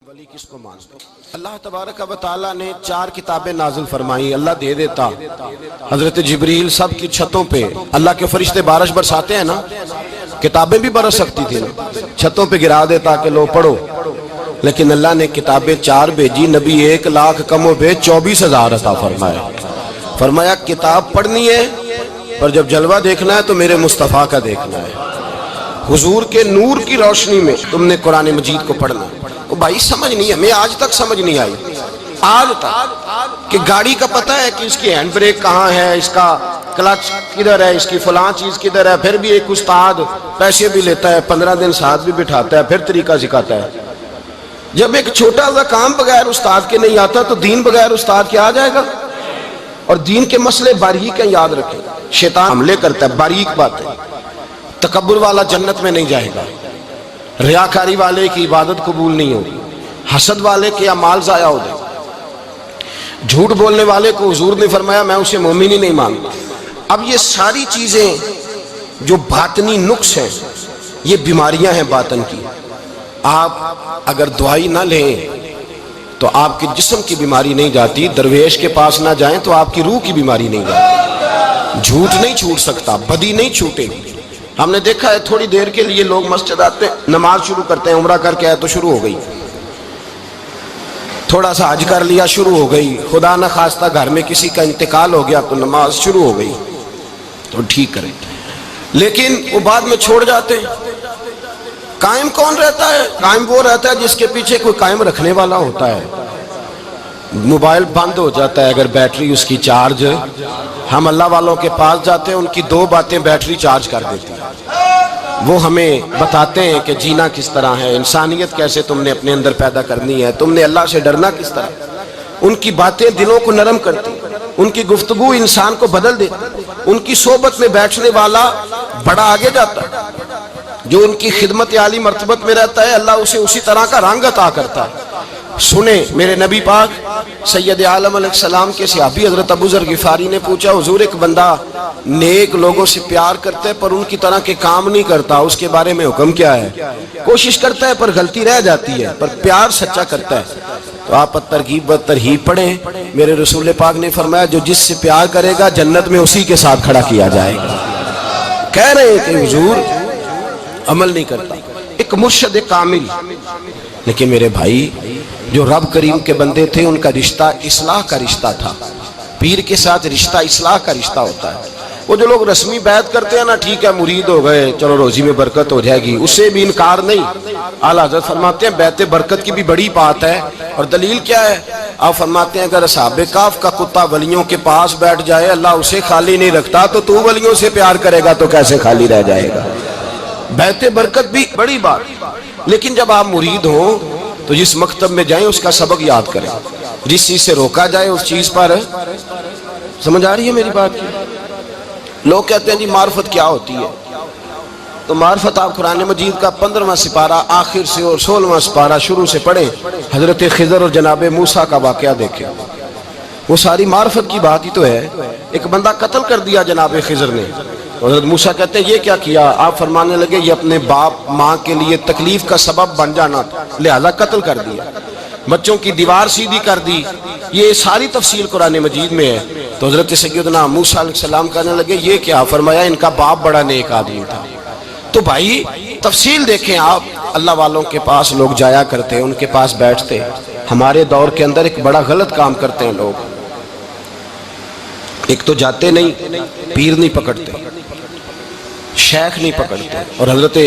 ولی کس کو مانتے ہیں؟ اللہ تبارک و تعالیٰ نے 4 کتابیں نازل فرمائی، اللہ دے دیتا حضرت جبریل سب کی چھتوں پہ، اللہ کے فرشتے بارش برساتے ہیں نا، کتابیں بھی برس سکتی تھی نا، چھتوں پہ گرا دیتا کہ لو پڑھو، لیکن اللہ نے کتابیں 4 بھیجی، نبی 1 لاکھ کم و بیش 24,000 عطا فرمایا۔ فرمایا کتاب پڑھنی ہے پر جب جلوہ دیکھنا ہے تو میرے مصطفیٰ کا دیکھنا ہے، حضور کے نور کی روشنی میں تم نے قرآن مجید کو پڑھنا ہے۔ وہ بھائی سمجھ نہیں ہے، میں آج تک سمجھ نہیں آئی، آج تک کہ گاڑی کا پتہ ہے کہ اس کی ہینڈ بریک کہاں ہے، اس کا کلچ کدھر ہے، اس کی فلاں چیز کدھر ہے، پھر بھی ایک استاد پیسے بھی لیتا ہے، 15 دن ساتھ بھی بٹھاتا ہے، پھر طریقہ سکھاتا ہے۔ جب ایک چھوٹا سا کام بغیر استاد کے نہیں آتا تو دین بغیر استاد کے آ جائے گا؟ اور دین کے مسئلے باریک ہیں، یاد رکھیں، شیطان حملے کرتا ہے، باریک بات ہے۔ تکبر والا جنت میں نہیں جائے گا، ریاکاری والے کی عبادت قبول نہیں ہوگی، حسد والے کے اعمال ضائع ہو جائے، جھوٹ بولنے والے کو حضور نے فرمایا میں اسے مومن ہی نہیں مانتا۔ اب یہ ساری چیزیں جو باطنی نقص ہیں، یہ بیماریاں ہیں باطن کی، آپ اگر دوائی نہ لیں تو آپ کے جسم کی بیماری نہیں جاتی، درویش کے پاس نہ جائیں تو آپ کی روح کی بیماری نہیں جاتی، جھوٹ نہیں چھوٹ سکتا، بدی نہیں چھوٹے گی۔ ہم نے دیکھا ہے تھوڑی دیر کے لیے لوگ مسجد آتے ہیں، نماز شروع کرتے ہیں، عمرہ کر کے آئے تو شروع ہو گئی، تھوڑا سا حج کر لیا شروع ہو گئی، خدا نہ خواستہ گھر میں کسی کا انتقال ہو گیا تو نماز شروع ہو گئی، تو ٹھیک کریں، لیکن وہ بعد میں چھوڑ جاتے ہیں۔ قائم کون رہتا ہے؟ قائم وہ رہتا ہے جس کے پیچھے کوئی قائم رکھنے والا ہوتا ہے۔ موبائل بند ہو جاتا ہے اگر بیٹری اس کی چارج، ہم اللہ والوں کے پاس جاتے ہیں، ان کی 2 باتیں بیٹری چارج کر دیتی ہیں، وہ ہمیں بتاتے ہیں کہ جینا کس طرح ہے، انسانیت کیسے تم نے اپنے اندر پیدا کرنی ہے، تم نے اللہ سے ڈرنا کس طرح۔ ان کی باتیں دلوں کو نرم کرتی، ان کی گفتگو انسان کو بدل دیتی، ان کی صحبت میں بیٹھنے والا بڑا آگے جاتا ہے، جو ان کی خدمت عالی مرتبت میں رہتا ہے اللہ اسے اسی طرح کا رنگ عطا کرتا ہے۔ سنیں میرے نبی پاک سید عالم علیہ السلام کے صحابی حضرت ابو ذر غفاری نے پوچھا حضور ایک بندہ نیک لوگوں سے پیار کرتا ہے پر ان کی طرح کے کام نہیں کرتا، اس کے بارے میں حکم کیا ہے؟ کوشش کرتا ہے پر غلطی رہ جاتی ہے، پر پیار سچا کرتا ہے۔ تو آپ ترغیب و ترہیب پڑھیں، میرے رسول پاک نے فرمایا جو جس سے پیار کرے گا جنت میں اسی کے ساتھ کھڑا کیا جائے گا۔ کہہ رہے ہیں کہ حضور عمل نہیں کرتا، ایک مرشد کامل، لیکن میرے بھائی جو رب کریم کے بندے تھے ان کا رشتہ اصلاح کا رشتہ تھا، پیر کے ساتھ رشتہ اصلاح کا رشتہ ہوتا ہے۔ وہ جو لوگ رسمی بیعت کرتے ہیں نا، ٹھیک ہے مرید ہو گئے چلو روزی میں برکت ہو جائے گی، اس سے بھی انکار نہیں۔ اعلیٰ حضرت فرماتے ہیں بیعت برکت کی بھی بڑی بات ہے، اور دلیل کیا ہے؟ آپ فرماتے ہیں اگر اصحاب کہف کا کتا ولیوں کے پاس بیٹھ جائے اللہ اسے خالی نہیں رکھتا، تو ولیوں سے پیار کرے گا تو کیسے خالی رہ جائے گا؟ بیعت برکت بھی بڑی بات، لیکن جب آپ مرید ہوں تو جس مکتب میں جائیں اس کا سبق یاد کریں، جس چیز سے روکا جائے اس چیز پر، سمجھ آ رہی ہے میری بات کی؟ لوگ کہتے ہیں جی معرفت کیا ہوتی ہے، تو معرفت آپ قرآن مجید کا 15واں سپارہ آخر سے اور 16واں سپارہ شروع سے پڑھیں، حضرت خضر اور جناب موسیٰ کا واقعہ دیکھیں، وہ ساری معرفت کی بات ہی تو ہے۔ ایک بندہ قتل کر دیا جناب خضر نے، حضرت موسیٰ کہتے ہیں یہ کیا کیا؟ آپ فرمانے لگے یہ اپنے باپ ماں کے لیے تکلیف کا سبب بن جانا لہذا قتل کر دیا، بچوں کی دیوار سیدھی کر دی، یہ ساری تفصیل قرآن مجید میں ہے۔ تو حضرت سیدنا موسیٰ علیہ السلام کہنے لگے یہ کیا؟ فرمایا ان کا باپ بڑا نیک آدمی تھا۔ تو بھائی تفصیل دیکھیں آپ، اللہ والوں کے پاس لوگ جایا کرتے، ان کے پاس بیٹھتے۔ ہمارے دور کے اندر ایک بڑا غلط کام کرتے ہیں لوگ، ایک تو جاتے نہیں، پیر نہیں پکڑتے، شیخ نہیں پکڑتے، اور حضرت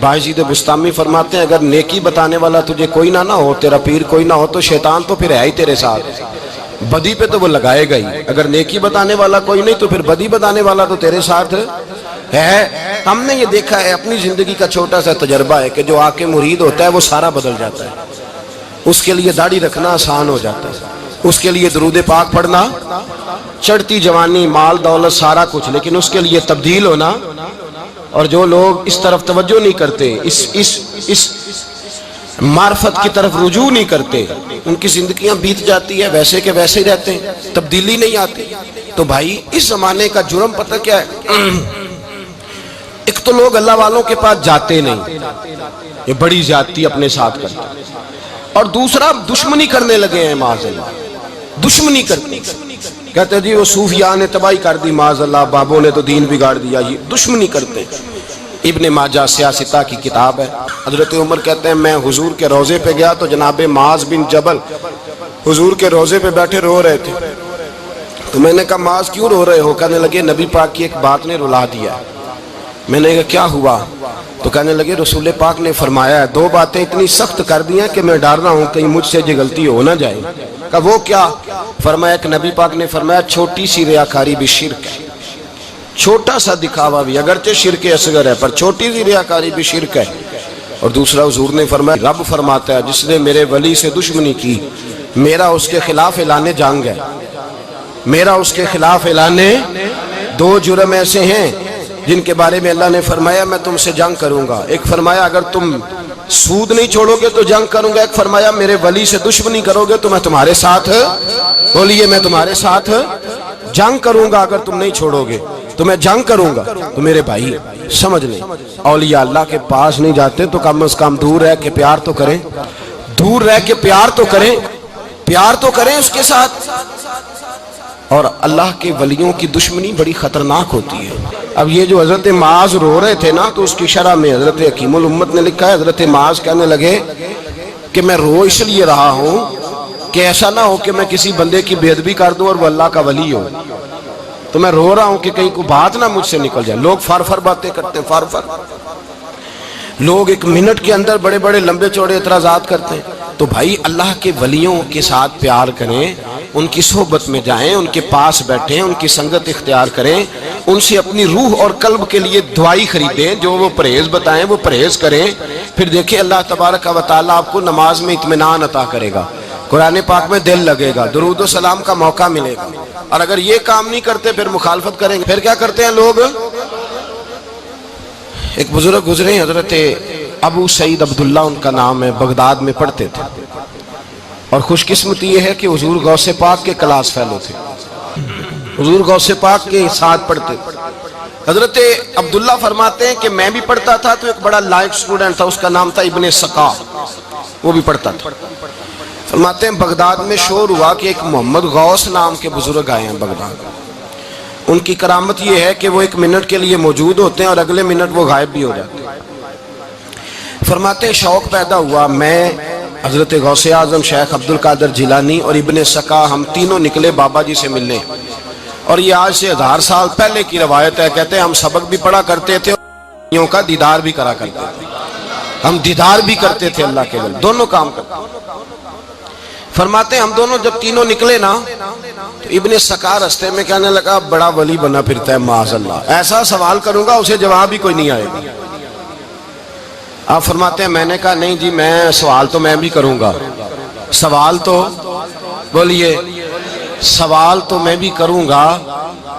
باجید بستامی فرماتے ہیں اگر نیکی بتانے والا تجھے کوئی نہ ہو، تیرا پیر کوئی نہ ہو تو شیطان تو پھر ہے ہی تیرے ساتھ، بدی پہ تو وہ لگائے گا ہی۔ اگر نیکی بتانے والا کوئی نہیں تو پھر بدی بتانے والا تو تیرے ساتھ ہے۔ ہم نے یہ دیکھا ہے، اپنی زندگی کا چھوٹا سا تجربہ ہے کہ جو آ کے مرید ہوتا ہے وہ سارا بدل جاتا ہے، اس کے لیے داڑھی رکھنا آسان ہو جاتا ہے، اس کے لیے درود پاک پڑھنا، چڑھتی جوانی مال دولت سارا کچھ، لیکن اس کے لیے تبدیل ہونا۔ اور جو لوگ اس طرف توجہ نہیں کرتے، اس معرفت کی طرف رجوع نہیں کرتے، ان کی زندگیاں بیت جاتی ہے ویسے کہ ویسے ہی رہتے ہیں، تبدیلی نہیں آتی۔ تو بھائی اس زمانے کا جرم پتہ کیا ہے؟ ایک تو لوگ اللہ والوں کے پاس جاتے نہیں، یہ بڑی زیادتی اپنے ساتھ کرتے، اور دوسرا دشمنی کرنے لگے ہیں معاذ اللہ، دشمنی کرتے کہتے جی وہ صوفیاء نے تباہی کر دی معاذ اللہ، بابوں نے تو دین بگاڑ دیا، یہ دشمنی کرتے۔ ابن ماجہ سیاستہ کی کتاب ہے، حضرت عمر کہتے ہیں میں حضور کے روضے پہ گیا تو جناب معاذ بن جبل حضور کے روضے پہ بیٹھے رو رہے تھے، تو میں نے کہا معاذ کیوں رو رہے ہو؟ کہنے لگے نبی پاک کی ایک بات نے رلا دیا۔ میں نے کہا کیا ہوا؟ تو کہنے لگے رسول پاک نے فرمایا ہے، دو باتیں اتنی سخت کر دی ہیں کہ میں ڈر رہا ہوں کہیں مجھ سے یہ غلطی ہو نہ جائے۔ کہا وہ کیا؟ فرمایا کہ نبی پاک نے فرمایا چھوٹی سی ریاکاری بھی شرک ہے، چھوٹا سا دکھاوا بھی، اگرچہ شرک اصغر ہے پر چھوٹی سی ریاکاری بھی شرک ہے۔ اور دوسرا حضور نے فرمایا رب فرماتا ہے جس نے میرے ولی سے دشمنی کی میرا اس کے خلاف اعلان جنگ ہے، میرا اس کے خلاف اعلان۔ دو جرم ایسے ہیں جن کے بارے میں اللہ نے فرمایا میں تم سے جنگ کروں گا، ایک فرمایا اگر تم سود نہیں چھوڑو گے تو جنگ کروں گا، ایک فرمایا میرے ولی سے دشمنی کرو گے تو میں تمہارے ساتھ، بولیے میں تمہارے ساتھ جنگ کروں گا، اگر تم نہیں چھوڑو گے تو میں جنگ کروں گا۔ تو میرے بھائی سمجھ لیں اولیاء اللہ کے پاس نہیں جاتے تو کم از کم دور رہ کے پیار تو کریں، دور رہ کے پیار تو کریں، پیار تو کریں اس کے ساتھ۔ اور اللہ کے ولیوں کی دشمنی بڑی خطرناک ہوتی ہے۔ اب یہ جو حضرت معاذ رو رہے تھے نا تو اس کی شرح میں حضرت حکیم الامت نے لکھا ہے حضرت معاذ کہنے لگے کہ میں رو اس لیے رہا ہوں کہ ایسا نہ ہو کہ میں کسی بندے کی بے ادبی کر دوں اور وہ اللہ کا ولی ہو، تو میں رو رہا ہوں کہ کہیں کوئی بات نہ مجھ سے نکل جائے۔ لوگ فر باتیں کرتے ہیں، فر لوگ ایک منٹ کے اندر بڑے بڑے لمبے چوڑے اعتراضات کرتے ہیں۔ تو بھائی اللہ کے ولیوں کے ساتھ پیار کریں، ان کی صحبت میں جائیں، ان کے پاس بیٹھیں، ان کی سنگت اختیار کریں، ان سے اپنی روح اور قلب کے لیے دعائی خریدیں، جو وہ پرہیز بتائیں وہ پرہیز کریں، پھر دیکھیں اللہ تبارک و تعالیٰ آپ کو نماز میں اطمینان عطا کرے گا، قرآن پاک میں دل لگے گا، درود و سلام کا موقع ملے گا۔ اور اگر یہ کام نہیں کرتے پھر مخالفت کریں گے۔ پھر کیا کرتے ہیں لوگ؟ ایک بزرگ گزرے حضرت ابو سعید عبداللہ ان کا نام ہے، بغداد میں پڑھتے تھے، اور خوش قسمتی یہ ہے کہ حضور غوث پاک کے کلاس فیلو تھے، حضور غوث پاک کے ساتھ پڑھتے تھے۔ حضرت عبداللہ فرماتے ہیں کہ میں بھی پڑھتا تھا تو ایک بڑا لائق سٹوڈنٹ تھا، اس کا نام تھا ابن سقا، وہ بھی پڑھتا تھا۔ فرماتے ہیں بغداد میں شور ہوا کہ ایک محمد غوث نام کے بزرگ آئے ہیں بغداد، ان کی کرامت یہ ہے کہ وہ ایک منٹ کے لیے موجود ہوتے ہیں اور اگلے منٹ وہ غائب بھی ہو جاتے ہیں۔ فرماتے ہیں شوق پیدا ہوا، میں حضرت غوث اعظم شیخ عبد القادر جیلانی اور ابن سقا ہم تینوں نکلے بابا جی سے ملنے، اور یہ آج سے 1000 سال پہلے کی روایت ہے۔ کہتے ہیں ہم سبق بھی پڑھا کرتے تھے اور کا دیدار بھی کرا کرتے تھے، ہم دیدار بھی کرتے تھے اللہ کے ولی، دونوں کام کرتے۔ فرماتے ہیں ہم دونوں جب تینوں نکلے نا تو ابن سقا رستے میں کہنے لگا بڑا ولی بنا پھرتا ہے معاذ اللہ، ایسا سوال کروں گا اسے جواب ہی کوئی نہیں آئے گا۔ آپ فرماتے ہیں میں نے کہا نہیں جی میں سوال تو میں بھی کروں گا، سوال تو بولیے سوال تو میں بھی کروں گا،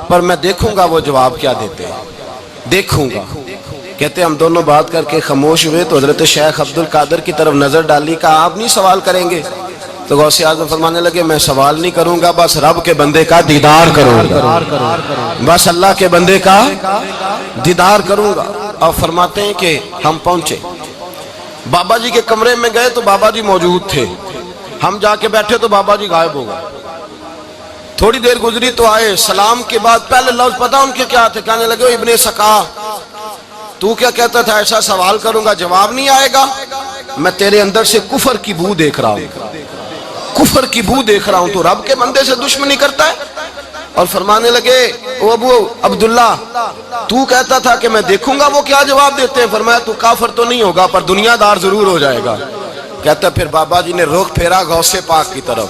پر میں دیکھوں گا وہ جواب کیا دیتے ہیں، دیکھوں گا۔ کہتے ہیں ہم دونوں بات کر کے خاموش ہوئے تو حضرت شیخ عبد القادر کی طرف نظر ڈالی، کہا آپ نہیں سوال کریں گے؟ تو غوث اعظم فرمانے لگے میں سوال نہیں کروں گا، بس رب کے بندے کا دیدار کروں گا، بس اللہ کے بندے کا دیدار کروں گا۔ اور فرماتے ہیں کہ ہم پہنچے بابا جی کے کمرے میں، گئے تو بابا جی موجود تھے، ہم جا کے بیٹھے تو بابا جی غائب ہو گئے۔ تھوڑی دیر گزری تو آئے، سلام کے بعد پہلے لفظ پتہ ان کے کیا تھے؟ کہنے لگے ابن سقا تو کیا کہتا تھا ایسا سوال کروں گا جواب نہیں آئے گا؟ میں تیرے اندر سے کفر کی بو دیکھ رہا ہوں، کفر کی بو دیکھ رہا ہوں، تو رب کے بندے سے دشمنی کرتا ہے۔ اور فرمانے لگے او ابو عبداللہ تو کہتا تھا کہ میں دیکھوں گا وہ کیا جواب دیتے ہیں۔ فرمایا تو کافر تو نہیں ہوگا پر دنیا دار ضرور ہو جائے گا۔ کہتا پھر بابا جی نے رخ پھیرا غوث پاک کی طرف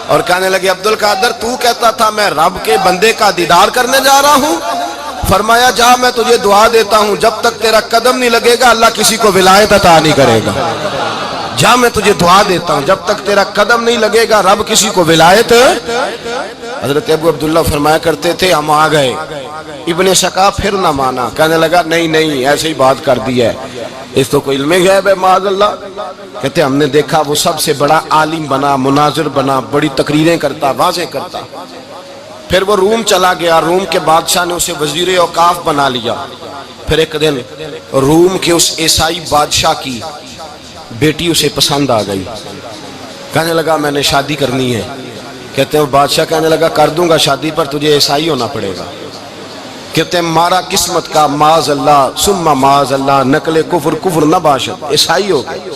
اور کہنے لگے عبد القادر تو کہتا تھا میں رب کے بندے کا دیدار کرنے جا رہا ہوں، فرمایا جا میں تجھے دعا دیتا ہوں جب تک تیرا قدم نہیں لگے گا اللہ کسی کو ولایت عطا نہیں کرے گا، جا میں تجھے دعا دیتا ہوں جب تک تیرا قدم نہیں لگے گا رب کسی کو ولایت۔ حضرت ابو عبداللہ فرمایا کرتے تھے ہم آ گئے، ابن سقا پھر نہ مانا، کہنے لگا نہیں نہیں ایسے ہی بات کر دی ہے، اس تو کوئی علم غیب ہے معاذ اللہ۔ کہتے ہم نے دیکھا وہ سب سے بڑا عالم بنا، مناظر بنا، بڑی تقریریں کرتا، واضح کرتا۔ پھر وہ روم چلا گیا، روم کے بادشاہ نے اسے وزیر اوقاف بنا لیا۔ پھر ایک دن روم کے اس عیسائی بادشاہ کی بیٹی اسے پسند آ گئی، کہنے لگا میں نے شادی کرنی ہے۔ کہتے ہیں بادشاہ کہنے لگا کر دوں گا شادی، پر تجھے عیسائی ہونا پڑے گا۔ کہتے ہیں مارا قسمت کا، معاذ اللہ ثم معاذ اللہ، نقل کفر کفر نہ باشد، عیسائی ہو گئے۔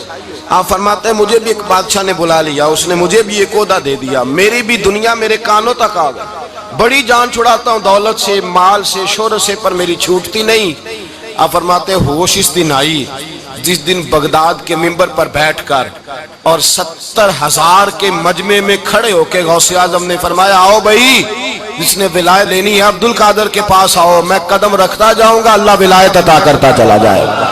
آپ فرماتے ہیں مجھے بھی ایک بادشاہ نے بلا لیا، اس نے مجھے بھی ایک عہدہ دے دیا، میری بھی دنیا میرے کانوں تک آ گئی، بڑی جان چھڑاتا ہوں دولت سے، مال سے، شہرت سے، پر میری چھوٹتی نہیں۔ آپ فرماتے ہیں ہوش اس دن آئی جس دن بغداد کے منبر پر بیٹھ کر اور 70,000 کے مجمع میں کھڑے ہو کے غوث اعظم نے فرمایا آؤ بھائی، جس نے ولایت لینی ہے عبد القادر کے پاس آؤ، میں قدم رکھتا جاؤں گا، اللہ ولایت عطا کرتا چلا جائے گا،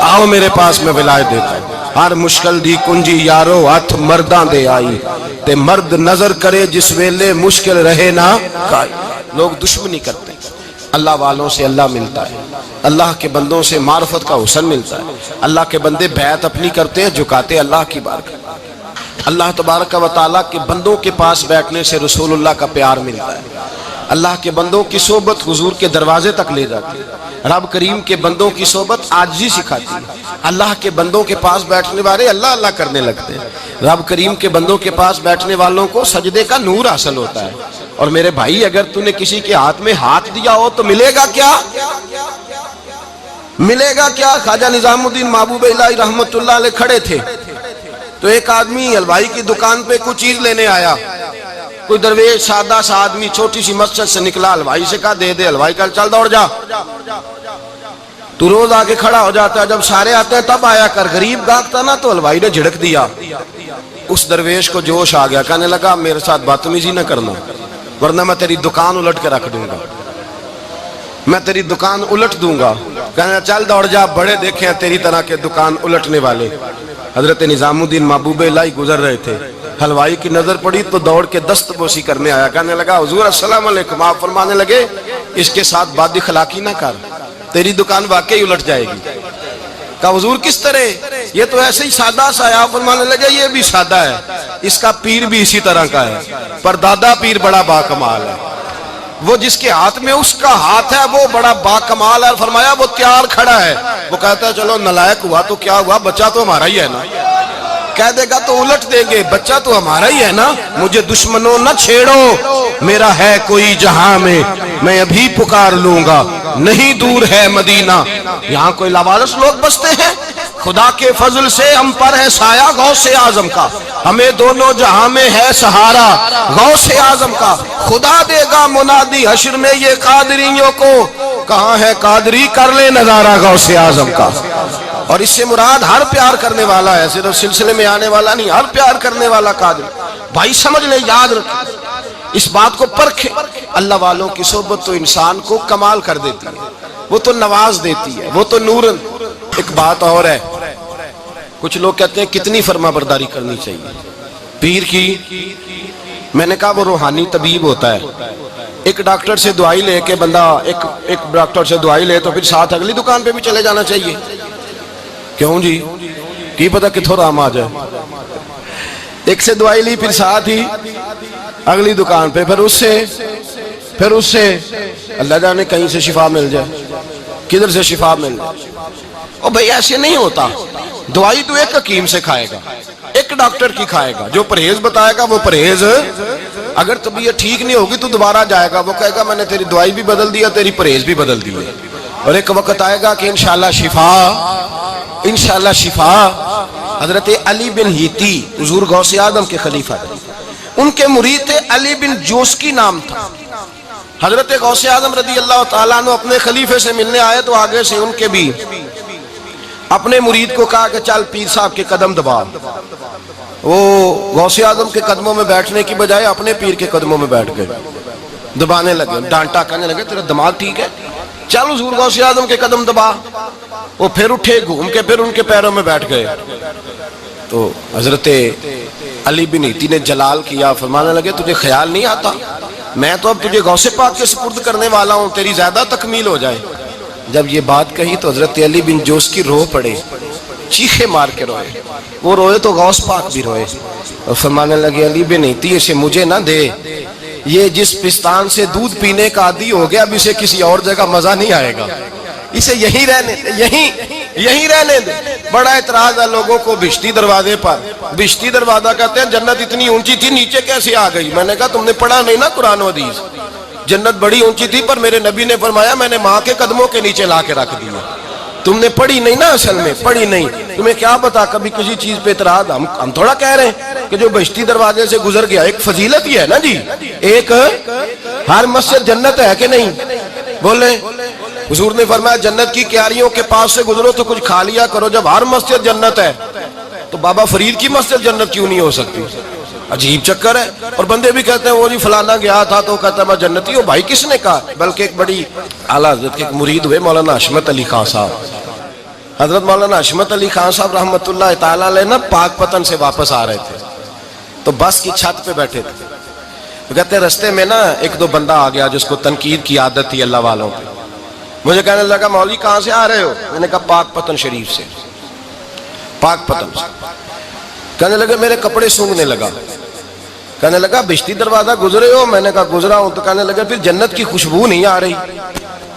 آؤ میرے پاس میں ولایت دیتا ہوں۔ ہر مشکل دی کنجی یارو ہاتھ مرداں دے آئی، تے مرد نظر کرے جس ویلے مشکل رہے نہ کائی۔ لوگ دشمنی کرتے ہیں، اللہ والوں سے اللہ ملتا ہے، اللہ کے بندوں سے معرفت کا حسن ملتا ہے، اللہ کے بندے بیعت اپنی کرتے ہیں، جھکاتے اللہ کی بارگاہ۔ اللہ تبارک و تعالیٰ کے بندوں کے پاس بیٹھنے سے رسول اللہ کا پیار ملتا ہے، اللہ کے بندوں کی صحبت حضور کے دروازے تک لے جاتی ہے، رب کریم کے بندوں کی صحبت عاجزی سکھاتی ہے، اللہ کے بندوں کے پاس بیٹھنے والے اللہ اللہ کرنے لگتے ہیں، رب کریم کے بندوں کے پاس بیٹھنے والوں کو سجدے کا نور حاصل ہوتا ہے۔ اور میرے بھائی اگر تو نے کسی کے ہاتھ میں ہاتھ دیا ہو تو ملے گا کیا؟ ملے گا کیا؟ خواجہ نظام الدین محبوب الہی رحمت اللہ علیہ کھڑے تھے تو ایک آدمی حلوائی کی دکان پہ کچھ چیز لینے آیا، کوئی درویش سادہ سا آدمی چھوٹی سی مسجد سے نکلا، حلوائی سے کہا دے دے، حلوائی کہا چل دوڑ جا، تو روز آگے کھڑا ہو جاتا ہے، جب سارے آتے ہیں تب آیا کر، غریب گاہک تھا نا تو حلوائی نے جھڑک دیا، اس درویش کو جوش آ گیا، کہنے لگا میرے ساتھ بدتمیزی نہ کرنا ورنہ میں تیری دکان الٹ کے رکھ دوں گا، میں تیری دکان الٹ دوں گا۔ کہنے چل دوڑ جا، بڑے دیکھے ہیں تیری طرح کے دکان الٹنے والے۔ حضرت نظام الدین محبوب الہی گزر رہے تھے، حلوائی کی نظر پڑی تو دوڑ کے دست بوسی کرنے آیا، کہنے لگا حضور السلام علیکم۔ آپ فرمانے لگے اس کے ساتھ بد اخلاقی نہ کر، تیری دکان واقعی الٹ جائے گی۔ کہا حضور کس طرح؟ یہ تو ایسے ہی سادہ سا ہے۔ آپ فرمانے لگے یہ بھی سادہ ہے، اس کا پیر بھی اسی طرح کا ہے، پر دادا پیر بڑا باکمال ہے، وہ جس کے ہاتھ میں اس کا ہاتھ ہے وہ بڑا باکمال ہے۔ فرمایا وہ تیار کھڑا ہے، وہ کہتا ہے چلو نالائق ہوا تو کیا ہوا، بچہ تو ہمارا ہی ہے نا، کہہ دے گا تو الٹ دیں گے، بچہ تو ہمارا ہی ہے نا، مجھے دشمنوں نہ چھیڑو، میرا ہے کوئی جہاں میں ابھی پکار لوں گا، نہیں دور ہے مدینہ۔ یہاں کوئی لاوارث لوگ بستے ہیں، خدا کے فضل سے ہم پر ہے سایہ غوث اعظم کا، ہمیں دونوں جہاں میں ہے سہارا غوث اعظم کا، خدا دے گا منادی حشر میں یہ قادریوں کو، کہاں ہے قادری کر لے نظارہ غوث اعظم کا۔ اور اس سے مراد ہر پیار کرنے والا ہے، صرف سلسلے میں آنے والا نہیں، ہر پیار کرنے والا قادر۔ بھائی سمجھ لے، یاد رکھیں، اس بات کو پرکھیں، اللہ والوں کی صحبت تو انسان کو کمال کر دیتی ہے، وہ تو نواز دیتی ہے، وہ تو نورن۔ ایک بات اور ہے، کچھ لوگ کہتے ہیں کتنی فرما برداری کرنی چاہیے پیر کی؟ میں نے کہا وہ روحانی طبیب ہوتا ہے، ایک ڈاکٹر سے دوائی لے کے بندہ ایک ڈاکٹر سے دوائی لے تو پھر ساتھ اگلی دکان پہ بھی چلے جانا چاہیے، کیوں جی؟ کی پتہ کتھوں رام آ جائے، ایک سے دوائی لی پھر ساتھ ہی اگلی دکان پہ، پھر اس سے اللہ جانے کہیں سے شفا مل جائے، کدھر سے شفا مل جائے۔ اور بھئی ایسے نہیں ہوتا، دوائی تو ایک حکیم سے کھائے گا، ایک ڈاکٹر کی کھائے گا، جو پرہیز بتائے گا وہ پرہیز، اگر طبیعت ٹھیک نہیں ہوگی تو دوبارہ جائے گا، وہ کہے گا میں نے تیری دوائی بھی بدل دیا، تیری پرہیز بھی بدل دی، اور ایک وقت آئے گا کہ انشاءاللہ شفا۔ حضرت علی بن ہیتی حضور غوث اعظم کے خلیفہ تھے، ان کے مرید تھے علی بن جوسکی نام تھا۔ حضرت غوث اعظم رضی اللہ تعالیٰ عنہ اپنے خلیفے سے ملنے آئے تو آگے سے ان کے بھی اپنے مرید کو کہا کہ چل پیر صاحب کے قدم دبا۔ وہ غوث اعظم کے قدموں میں بیٹھنے کی بجائے اپنے پیر کے قدموں میں بیٹھ گئے، دبانے لگے، ڈانٹا، کہنے لگے تیرا دماغ ٹھیک ہے، چل حضور غوث اعظم کے قدم دبا۔ وہ پھر اٹھے، گھوم کے پھر ان کے پیروں میں بیٹھ گئے، تو حضرت علی بن ہیتی نے جلال کیا، فرمانے لگے تجھے خیال نہیں آتا میں تو اب تجھے غوث پاک کے سپرد کرنے والا ہوں، تیری زیادہ تکمیل ہو جائے۔ جب یہ بات کہی تو حضرت علی بن جوسکی رو پڑے، چیخے مار کے روئے، وہ روئے تو غوث پاک بھی روئے، اور فرمانے لگے علی بن ہیتی اسے مجھے نہ دے، یہ جس پستان سے دودھ پینے کا عادی ہو گیا اب اسے کسی اور جگہ مزہ نہیں آئے گا، اسے یہیں رہنے، یہیں رہنے دے. بڑا اعتراض ہے لوگوں کو بہشتی دروازے پر. بہشتی دروازہ کہتے ہیں جنت اتنی اونچی تھی نیچے کیسے آ گئی؟ میں نے کہا تم نے پڑھا نہیں نا قرآن و حدیث. جنت بڑی اونچی تھی پر میرے نبی نے فرمایا میں نے ماں کے قدموں کے نیچے لا کے رکھ دیا. تم نے پڑھی نہیں نا، اصل میں پڑھی نہیں. تمہیں کیا پتا کبھی کسی چیز پہ اعتراض. ہم تھوڑا کہہ رہے ہیں کہ جو بہشتی دروازے سے گزر گیا ایک فضیلت ہی ہے نا جی. ایک ہر مسجد جنت ہے کہ نہیں؟ بولے. حضور نے فرمایا جنت کی کیاریوں کے پاس سے گزرو تو کچھ کھا لیا کرو. جب ہر مسجد جنت ہے تو بابا فرید کی مسجد جنت کیوں نہیں ہو سکتی؟ عجیب چکر ہے. اور بندے بھی کہتے ہیں وہ جی فلانا گیا تھا تو کہتا ہے میں جنتی ہوں. بھائی کس نے کہا؟ بلکہ ایک بڑی اعلیٰ حضرت کے ایک مرید ہوئے مولانا حشمت علی خان صاحب. حضرت مولانا حشمت علی خان صاحب رحمۃ اللہ تعالیٰ علیہ نا پاک پتن سے واپس آ رہے تھے تو بس کی چھت پہ بیٹھے تھے. تو کہتے ہیں رستے میں نا ایک دو بندہ آ گیا جس کو تنقید کی عادت تھی اللہ والوں پہ. مجھے کہنے لگا مولوی کہاں سے آ رہے ہو؟ میں نے کہا پاک پتن شریف سے. پاک پتن سے. کہنے لگا میرے کپڑے سونگنے لگا. کہنے لگا بہشتی دروازہ گزرے ہو؟ میں نے کہا گزرا ہوں. تو کہنے لگا پھر جنت کی خوشبو نہیں آ رہی؟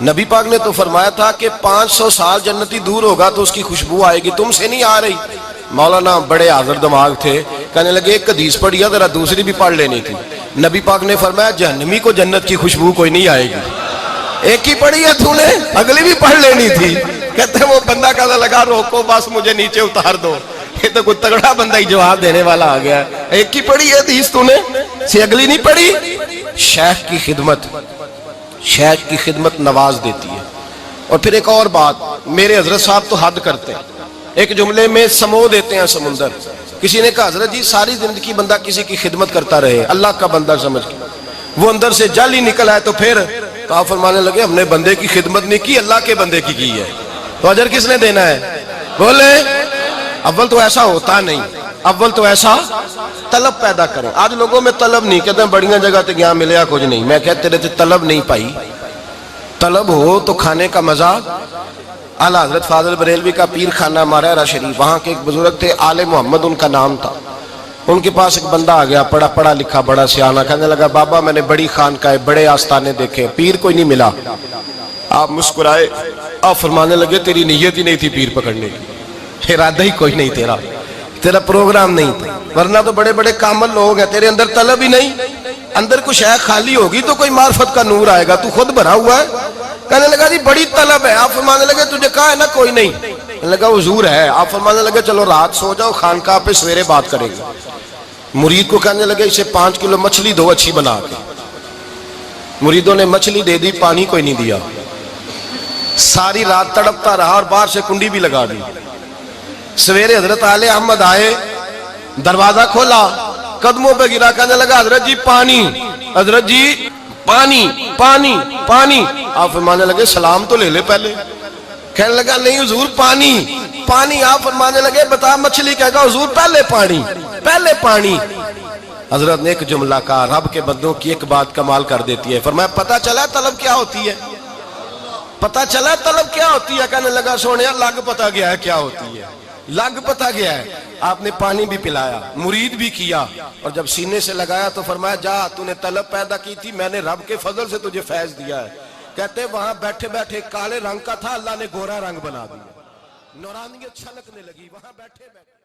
نبی پاک نے تو فرمایا تھا کہ 500 سال جنتی دور ہوگا تو اس کی خوشبو آئے گی، تم سے نہیں آ رہی. مولانا بڑے حاضر دماغ تھے. کہنے لگے ایک حدیث پڑھی ہے ذرا دوسری بھی پڑھ لینی تھی. نبی پاک نے فرمایا جہنمی کو جنت کی خوشبو کوئی نہیں آئے گی. ایک ہی پڑھی ہے تو نے، اگلی بھی پڑھ لینی تھی. کہتے ہیں وہ بندہ کہنے لگا روکو بس مجھے نیچے اتار دو. یہ تو کوئی تگڑا بندہ ہی جواب دینے والا آ گیا. ایک ہی پڑھی ہے حدیث تو نے، سے اگلی نہیں پڑھی. شیخ کی خدمت، شیخ کی خدمت نواز دیتی ہے. اور پھر ایک اور بات، میرے حضرت صاحب تو حد کرتے ہیں. ایک جملے میں سمو دیتے ہیں سمندر. کسی نے کہا حضرت جی ساری زندگی بندہ کسی کی خدمت کرتا رہے اللہ کا بندہ سمجھ کے، وہ اندر سے جل ہی نکل آئے تو پھر تو آپ فرمانے لگے ہم نے بندے کی خدمت نہیں کی اللہ کے بندے کی ہے تو اجر کس نے دینا ہے؟ بولے. اول تو ایسا ہوتا نہیں، اول تو ایسا طلب پیدا کریں. آج لوگوں میں طلب نہیں. کہتے ہیں بڑیاں جگہ تے گیا ملیا کچھ نہیں. میں کہتے تیرے تے طلب نہیں پائی. طلب ہو تو کھانے کا مزہ. اعلیٰ حضرت فاضل بریلوی کا پیر خانہ مارہرہ شریف، وہاں کے ایک بزرگ تھے آل محمد ان کا نام تھا. ان کے پاس ایک بندہ آ گیا پڑھا لکھا بڑا سیانہ. کہنے لگا بابا میں نے بڑی خانقاہیں بڑے آستانے دیکھے پیر کوئی نہیں ملا. آپ مسکرائے. آپ فرمانے لگے تیری نیت ہی نہیں تھی پیر پکڑنے کی، ارادہ ہی کوئی نہیں تیرا پروگرام نہیں تھا. ورنہ تو بڑے بڑے کامل لوگ ہیں، تیرے اندر طلب ہی نہیں. اندر کچھ شے خالی ہوگی تو کوئی معرفت کا نور آئے گا. تو خود بھرا ہوا ہے. کہنے لگا جی بڑی طلب ہے. آپ فرمانے لگے تجھے کہا ہے نا کوئی نہیں. کہنے لگا حضور ہے. آپ فرمانے لگے چلو رات سو جاؤ خانقاہ پہ سویرے بات کرے گا. مرید کو کہنے لگے اسے 5 کلو مچھلی دو اچھی بنا کے. مریدوں نے مچھلی دے دی، پانی کوئی نہیں دیا. ساری رات تڑپتا رہا اور باہر سے کنڈی بھی لگا دی. سویرے حضرت آل احمد آئے، دروازہ کھولا، قدموں پہ گرا. کہنے لگا حضرت جی پانی، حضرت جی پانی پانی پانی. آپ فرمانے لگے سلام تو لے لے پہلے. کہنے لگا نہیں حضور پانی پانی. آپ فرمانے لگے بتا مچھلی کہے گا حضور پہلے پانی پہلے پانی. حضرت نے ایک جملہ کہا رب کے بندوں کی ایک بات کمال کر دیتی ہے. فرمایا پتہ چلا طلب کیا ہوتی ہے؟ پتہ چلا طلب کیا ہوتی ہے؟ کہنے لگا سونے لگ پتہ گیا ہے کیا ہوتی ہے، لگ پتہ گیا ہے. آپ نے پانی بھی پلایا، مرید بھی کیا، اور جب سینے سے لگایا تو فرمایا جا تو نے طلب پیدا کی تھی، میں نے رب کے فضل سے تجھے فیض دیا ہے. کہتے وہاں بیٹھے بیٹھے کالے رنگ کا تھا، اللہ نے گورا رنگ بنا دیا. نورانیت چھلکنے لگی وہاں بیٹھے بیٹھے.